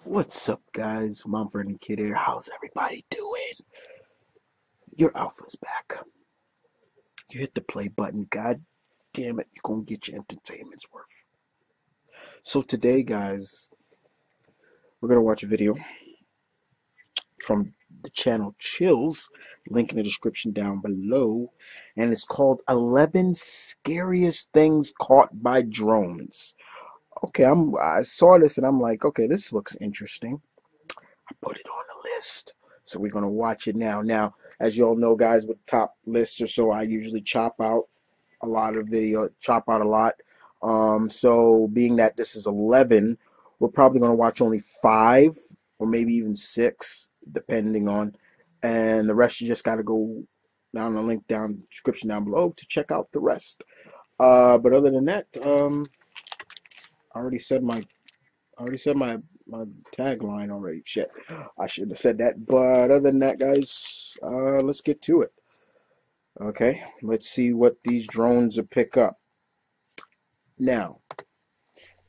What's up, guys? Mom, Vernon Kid here. How's everybody doing? Your alpha's back. You hit the play button. God damn it, you're gonna get your entertainment's worth. So today, guys, we're gonna watch a video from the channel Chills, link in the description down below, and it's called 11 Scariest Things Caught by Drones. Okay, I saw this and I'm like, okay, this looks interesting. I put it on the list. So we're gonna watch it now. Now, as you all know, guys, with top lists or so, I usually chop out a lot of video, chop out a lot. So being that this is 11, we're probably gonna watch only 5 or maybe even 6, depending on, and the rest you just gotta go down the link down description down below to check out the rest. But other than that, I already said my tagline already. Shit, I should have said that. But other than that, guys, let's get to it. Okay, let's see what these drones will pick up. Now,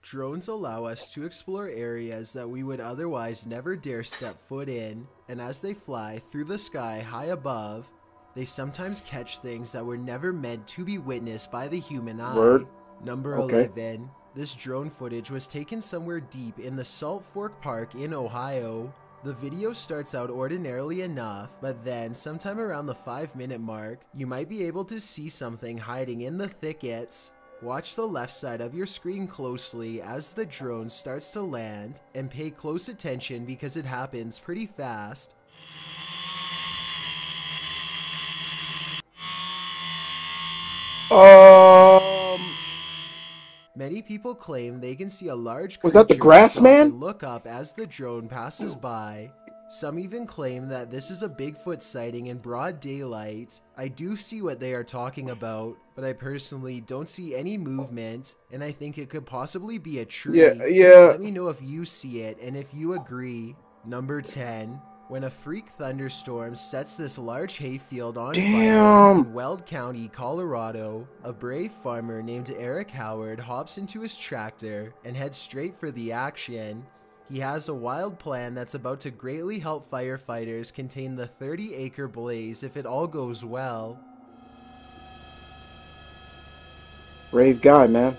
Drones allow us to explore areas that we would otherwise never dare step foot in, and as they fly through the sky high above, they sometimes catch things that were never meant to be witnessed by the human eye. word. Number Okay. 11. This drone footage was taken somewhere deep in the Salt Fork Park in Ohio. The video starts out ordinarily enough, but then sometime around the 5-minute mark, you might be able to see something hiding in the thickets. Watch the left side of your screen closely as the drone starts to land, and pay close attention because it happens pretty fast. Many people claim they can see a large Was that the creature grass stop man? and look up as the drone passes by. Some even claim that this is a Bigfoot sighting in broad daylight. I do see what they are talking about, but I personally don't see any movement, and I think it could possibly be a tree. Yeah. Let me know if you see it and if you agree. Number 10. When a freak thunderstorm sets this large hayfield on fire in Weld County, Colorado, a brave farmer named Eric Howard hops into his tractor and heads straight for the action. He has a wild plan that's about to greatly help firefighters contain the 30-acre blaze if it all goes well. Brave guy, man.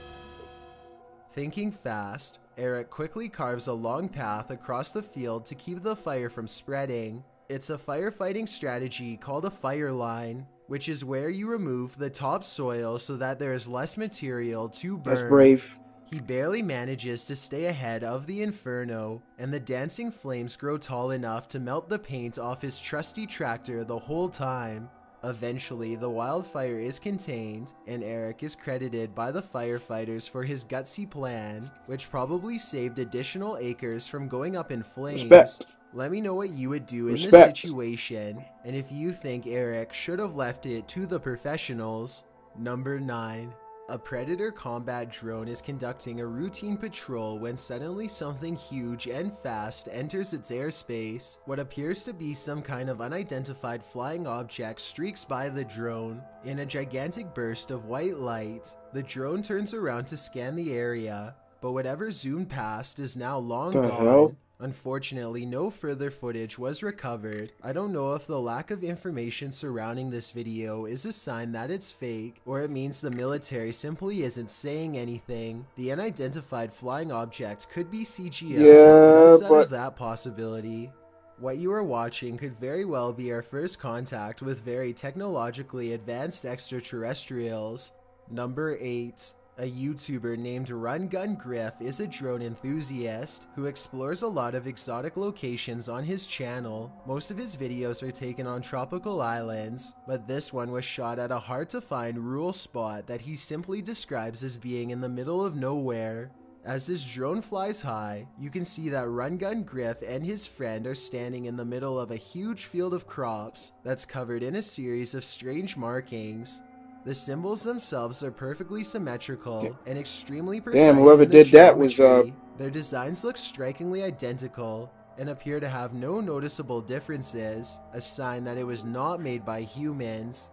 Thinking fast, Eric quickly carves a long path across the field to keep the fire from spreading. It's a firefighting strategy called a fire line, which is where you remove the topsoil so that there is less material to burn. That's brave. He barely manages to stay ahead of the inferno, and the dancing flames grow tall enough to melt the paint off his trusty tractor the whole time. Eventually, the wildfire is contained, and Eric is credited by the firefighters for his gutsy plan, which probably saved additional acres from going up in flames. Respect. Let me know what you would do in this Respect. situation, and if you think Eric should have left it to the professionals. Number 9. A Predator combat drone is conducting a routine patrol when suddenly something huge and fast enters its airspace. What appears to be some kind of unidentified flying object streaks by the drone. In a gigantic burst of white light, the drone turns around to scan the area, but whatever zoomed past is now long The gone. hell? Unfortunately, no further footage was recovered. I don't know if the lack of information surrounding this video is a sign that it's fake, or it means the military simply isn't saying anything. The unidentified flying object could be CGI, no sign of that possibility. What you are watching could very well be our first contact with very technologically advanced extraterrestrials. Number 8. A YouTuber named Run Gun Griff is a drone enthusiast who explores a lot of exotic locations on his channel. Most of his videos are taken on tropical islands, but this one was shot at a hard-to-find rural spot that he simply describes as being in the middle of nowhere. As his drone flies high, you can see that Run Gun Griff and his friend are standing in the middle of a huge field of crops that's covered in a series of strange markings. The symbols themselves are perfectly symmetrical and extremely precise. Damn, whoever in the did that was geometry. Their designs look strikingly identical and appear to have no noticeable differences, a sign that it was not made by humans.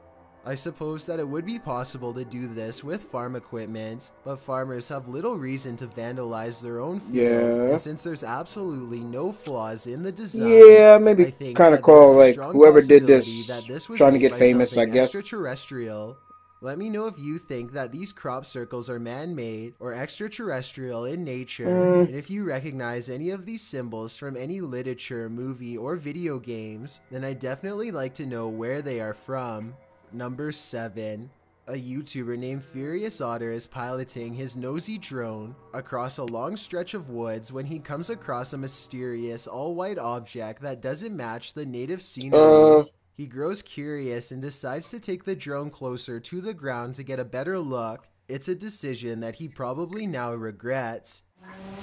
I suppose that it would be possible to do this with farm equipment, but farmers have little reason to vandalize their own field, Yeah. and since there's absolutely no flaws in the design, Yeah, I maybe think kind of that there is call a like strong whoever did possibility this that this was trying to made get by famous, I something guess. extraterrestrial. Let me know if you think that these crop circles are man-made or extraterrestrial in nature, and if you recognize any of these symbols from any literature, movie, or video games, then I'd definitely like to know where they are from. Number 7. A YouTuber named Furious Otter is piloting his nosy drone across a long stretch of woods when he comes across a mysterious all-white object that doesn't match the native scenery. He grows curious and decides to take the drone closer to the ground to get a better look. It's a decision that he probably now regrets.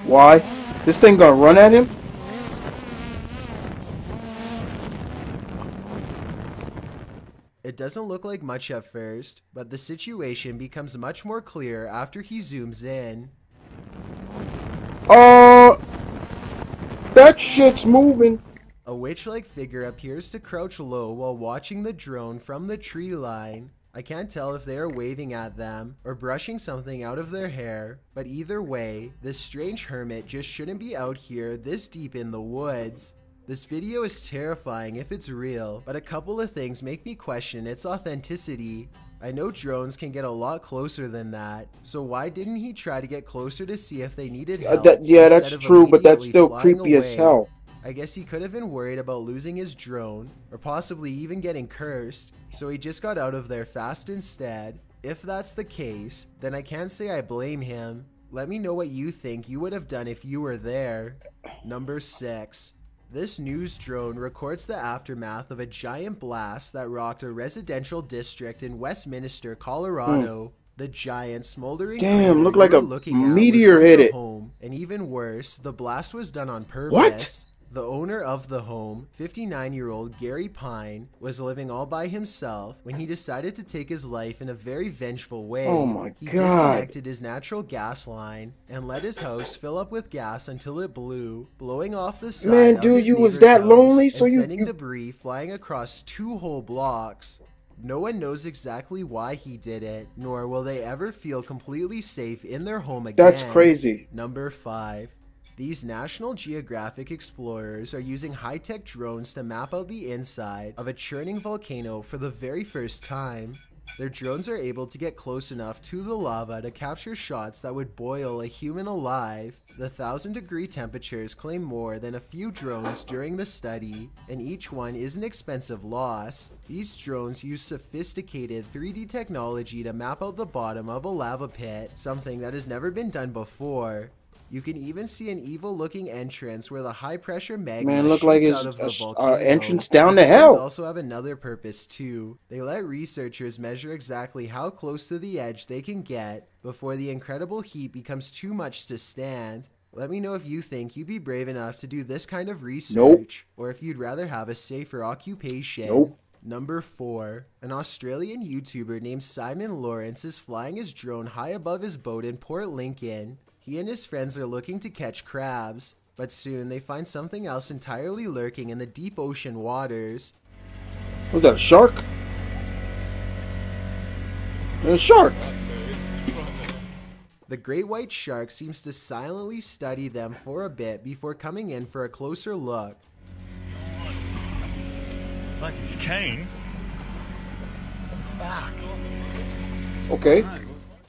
Why? This thing gonna run at him? It doesn't look like much at first, but the situation becomes much more clear after he zooms in. That shit's moving. A witch-like figure appears to crouch low while watching the drone from the tree line. I can't tell if they are waving at them or brushing something out of their hair, but either way, this strange hermit just shouldn't be out here this deep in the woods. This video is terrifying if it's real, but a couple of things make me question its authenticity. I know drones can get a lot closer than that, so why didn't he try to get closer to see if they needed help? Yeah, that's true, but that's still creepy as hell. I guess he could have been worried about losing his drone, or possibly even getting cursed, so he just got out of there fast instead. If that's the case, then I can't say I blame him. Let me know what you think you would have done if you were there. Number 6. This news drone records the aftermath of a giant blast that rocked a residential district in Westminster, Colorado. The giant smoldering damn, looked like a meteor hit it. Home, and even worse, the blast was done on purpose. What? The owner of the home, 59-year-old Gary Pine, was living all by himself when he decided to take his life in a very vengeful way. Oh my God. He disconnected his natural gas line and let his house fill up with gas until it blew, blowing off the side Man, of dude, his you was neighbor's that house lonely, and so sending debris flying across 2 whole blocks. No one knows exactly why he did it, nor will they ever feel completely safe in their home again. That's crazy. Number 5. These National Geographic explorers are using high-tech drones to map out the inside of a churning volcano for the very first time. Their drones are able to get close enough to the lava to capture shots that would boil a human alive. The 1,000-degree temperatures claim more than a few drones during the study, and each one is an expensive loss. These drones use sophisticated 3D technology to map out the bottom of a lava pit, something that has never been done before. You can even see an evil-looking entrance where the high-pressure magma look like shoots it's out of the volcano. entrance down to Drones hell. also have another purpose too. They let researchers measure exactly how close to the edge they can get before the incredible heat becomes too much to stand. Let me know if you think you'd be brave enough to do this kind of research, or if you'd rather have a safer occupation. Number 4. An Australian YouTuber named Simon Lawrence is flying his drone high above his boat in Port Lincoln. He and his friends are looking to catch crabs, but soon they find something else entirely lurking in the deep ocean waters. Was that a shark? A shark. The great white shark seems to silently study them for a bit before coming in for a closer look. Like he's keen. Fuck. Okay.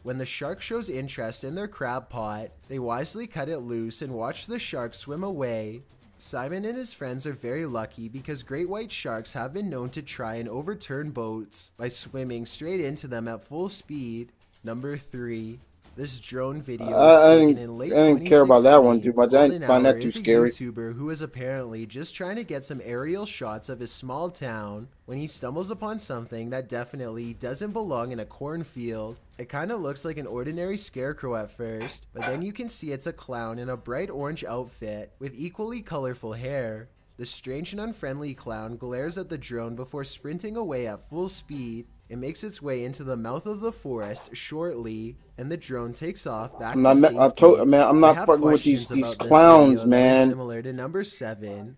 When the shark shows interest in their crab pot, they wisely cut it loose and watch the shark swim away. Simon and his friends are very lucky because great white sharks have been known to try and overturn boats by swimming straight into them at full speed. Number 3. This drone video was taken in late 2016. I didn't care about that one too much. I didn't find that too scary. A YouTuber who is apparently just trying to get some aerial shots of his small town when he stumbles upon something that definitely doesn't belong in a cornfield. It kind of looks like an ordinary scarecrow at first, but then you can see it's a clown in a bright orange outfit with equally colorful hair. The strange and unfriendly clown glares at the drone before sprinting away at full speed. It makes its way into the mouth of the forest shortly, and the drone takes off back to safety. I'm not fucking with these clowns, man. Similar to number 7.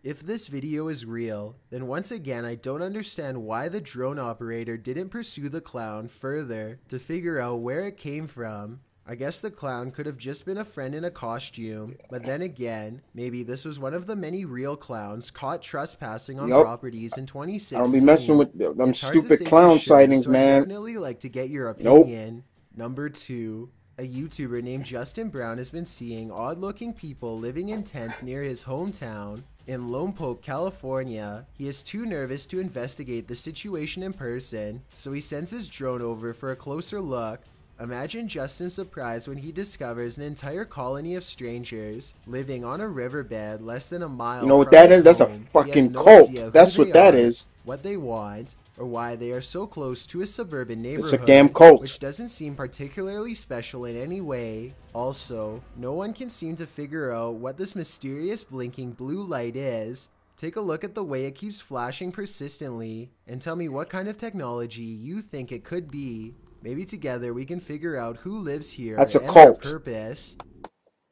If this video is real, then once again I don't understand why the drone operator didn't pursue the clown further to figure out where it came from. I guess the clown could have just been a friend in a costume, but then again, maybe this was one of the many real clowns caught trespassing on properties in 2016. I don't be messing with them It's hard to stupid say clown for sure, sightings, so I'd man. definitely like to get your Nope. opinion. Number 2. A YouTuber named Justin Brown has been seeing odd-looking people living in tents near his hometown in Lompoc, California. He is too nervous to investigate the situation in person, so he sends his drone over for a closer look. Imagine Justin's surprise when he discovers an entire colony of strangers living on a riverbed less than a mile from his home. You know what that is? That's a fucking cult. That's what that is. What they want, or why they are so close to a suburban neighborhood. It's a damn cult. Which doesn't seem particularly special in any way. Also, no one can seem to figure out what this mysterious blinking blue light is. Take a look at the way it keeps flashing persistently, and tell me what kind of technology you think it could be. Maybe together we can figure out who lives here. That's a and cult. Their purpose.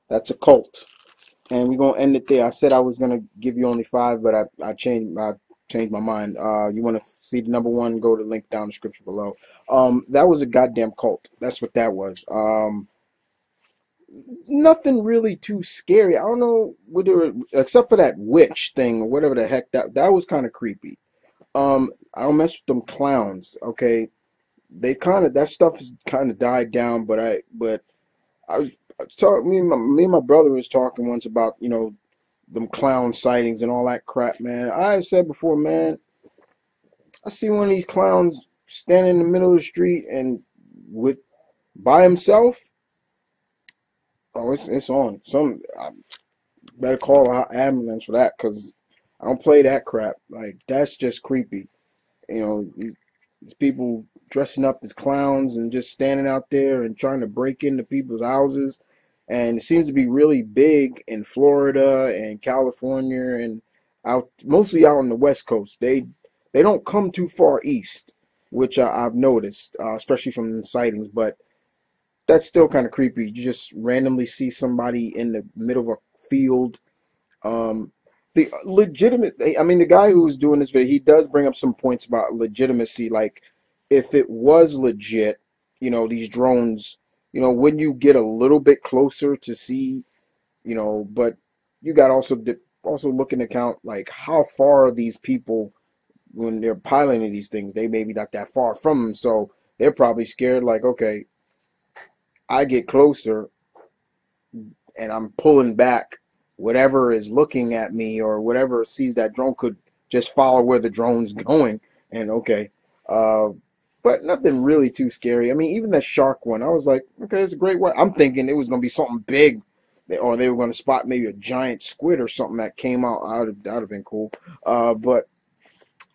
That's a cult. And we're gonna end it there. I said I was gonna give you only 5, but I changed my mind. You want to see the number 1? Go to the link down in the description below. That was a goddamn cult. That's what that was. Nothing really too scary. I don't know whether, except for that witch thing or whatever the heck that was kind of creepy. I don't mess with them clowns. Okay, that stuff has kind of died down. But I was talking. Me and my brother was talking once about them clown sightings and all that crap, man. I said before, man, I see one of these clowns standing in the middle of the street and by himself. Oh, it's on. I better call an ambulance for that, because I don't play that crap. Like, that's just creepy. These people dressing up as clowns and just standing out there and trying to break into people's houses. And it seems to be really big in Florida and California and mostly out on the West Coast. They don't come too far east, which I've noticed, especially from the sightings. But that's still kind of creepy. You just randomly see somebody in the middle of a field. The legitimate, I mean, the guy who was doing this video, he does bring up some points about legitimacy. Like, if it was legit, these drones, when you get a little bit closer to see, but you got also look into account, like, how far are these people when they're piloting these things? They may be not that far from them, so they're probably scared, like, okay, I get closer and I'm pulling back. Whatever is looking at me or whatever sees that drone could just follow where the drone's going. And okay, but nothing really too scary. I mean, even the shark one, I was like, okay, it's a great one. I'm thinking it was going to be something big, or they were going to spot maybe a giant squid or something that came out. That would have been cool. But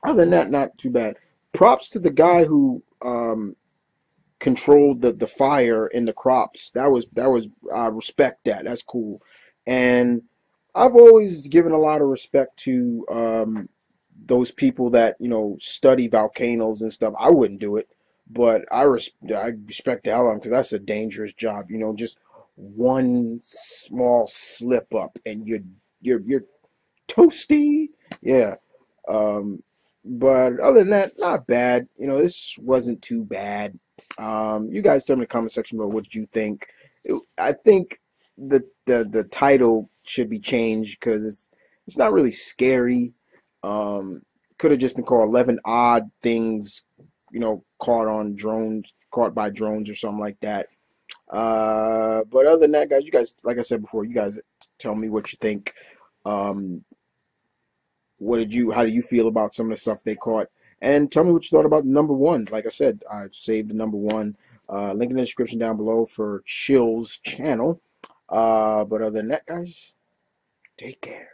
other than that, not too bad. Props to the guy who controlled the fire in the crops. That was I respect that. That's cool. And I've always given a lot of respect to those people that study volcanoes and stuff. I wouldn't do it, but I respect the hell out of them, because that's a dangerous job. Just one small slip up and you're toasty. Yeah. But other than that, not bad. This wasn't too bad. You guys tell me in the comment section below what you think. I think the title should be changed, because it's not really scary. Could have just been called 11 odd things, caught by drones or something like that. But other than that, guys, you guys, like I said before, you guys tell me what you think. How do you feel about some of the stuff they caught? And tell me what you thought about number 1. Like I said, I saved the number 1. Link in the description down below for Chill's channel. But other than that, guys, take care.